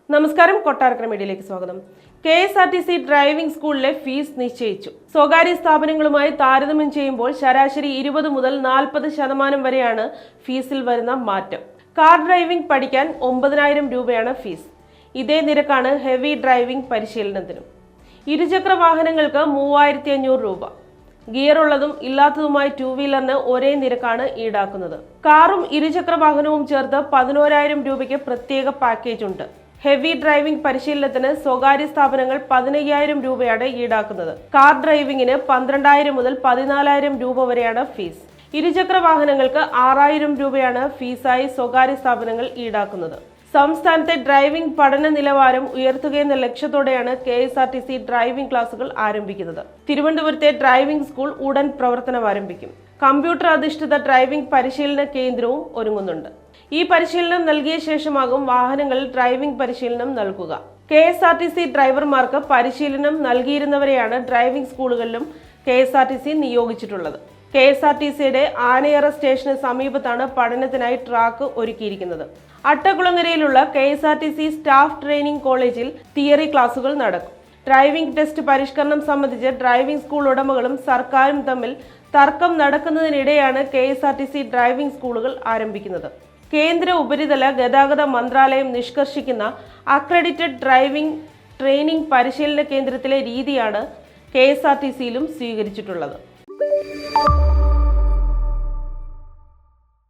നമസ്കാരം, കൊട്ടാരക്കര മീഡിയയിലേക്ക് സ്വാഗതം. KSRTC ഡ്രൈവിംഗ് സ്കൂളിലെ ഫീസ് നിശ്ചയിച്ചു. സ്വകാര്യ സ്ഥാപനങ്ങളുമായി താരതമ്യം ചെയ്യുമ്പോൾ ശരാശരി 20 മുതൽ 40% വരെയാണ് ഫീസിൽ വരുന്ന മാറ്റം. കാർ ഡ്രൈവിംഗ് പഠിക്കാൻ 9,000 രൂപയാണ് ഫീസ്. ഇതേ നിരക്കാണ് ഹെവി ഡ്രൈവിംഗ് പരിശീലനത്തിനും. ഇരുചക്ര വാഹനങ്ങൾക്ക് 3,500 രൂപ. ഗിയർ ഉള്ളതും ഇല്ലാത്തതുമായ 2 വീലറിന് ഒരേ നിരക്കാണ് ഈടാക്കുന്നത്. കാറും ഇരുചക്ര വാഹനവും ചേർത്ത് 11,000 രൂപയ്ക്ക് പ്രത്യേക പാക്കേജ് ഉണ്ട്. ഹെവി ഡ്രൈവിംഗ് പരിശീലനത്തിന് സ്വകാര്യ സ്ഥാപനങ്ങൾ 15,000 രൂപയാണ് ഈടാക്കുന്നത്. കാർ ഡ്രൈവിംഗിന് 12,000 മുതൽ 14,000 രൂപ വരെയാണ് ഫീസ്. ഇരുചക്ര വാഹനങ്ങൾക്ക് 6,000 രൂപയാണ് ഫീസായി സ്വകാര്യ സ്ഥാപനങ്ങൾ ഈടാക്കുന്നത്. സംസ്ഥാനത്തെ ഡ്രൈവിംഗ് പഠന നിലവാരം ഉയർത്തുകയെന്ന ലക്ഷ്യത്തോടെയാണ് KSRTC ഡ്രൈവിംഗ് ക്ലാസുകൾ ആരംഭിക്കുന്നത്. തിരുവനന്തപുരത്തെ ഡ്രൈവിംഗ് സ്കൂൾ ഉടൻ പ്രവർത്തനം ആരംഭിക്കും. കമ്പ്യൂട്ടർ അധിഷ്ഠിത ഡ്രൈവിംഗ് പരിശീലന കേന്ദ്രവും ഒരുങ്ങുന്നുണ്ട്. ഈ പരിശീലനം നൽകിയ ശേഷമാകും വാഹനങ്ങളിൽ ഡ്രൈവിംഗ് പരിശീലനം നൽകുക. KSRTC ഡ്രൈവർമാർക്ക് പരിശീലനം നൽകിയിരുന്നവരെയാണ് ഡ്രൈവിംഗ് സ്കൂളുകളിലും KSRTC നിയോഗിച്ചിട്ടുള്ളത്. KSRTCയുടെ ആനയറ സ്റ്റേഷന് സമീപത്താണ് പഠനത്തിനായി ട്രാക്ക് ഒരുക്കിയിരിക്കുന്നത്. അട്ടകുളങ്ങരയിലുള്ള KSRTC സ്റ്റാഫ് ട്രെയിനിംഗ് കോളേജിൽ തിയറി ക്ലാസുകൾ നടക്കും. ഡ്രൈവിംഗ് ടെസ്റ്റ് പരിഷ്കരണം സംബന്ധിച്ച് ഡ്രൈവിംഗ് സ്കൂൾ ഉടമകളും സർക്കാരും തമ്മിൽ തർക്കം നടക്കുന്നതിനിടെയാണ് KSRTC ഡ്രൈവിംഗ് സ്കൂളുകൾ ആരംഭിക്കുന്നത്. കേന്ദ്ര ഉപരിതല ഗതാഗത മന്ത്രാലയം നിഷ്കർഷിക്കുന്ന അക്രഡിറ്റഡ് ഡ്രൈവിംഗ് ട്രെയിനിംഗ് പരിശീലന കേന്ദ്രത്തിലെ രീതിയാണ് KSRTCയിലും സ്വീകരിച്ചിട്ടുള്ളത്.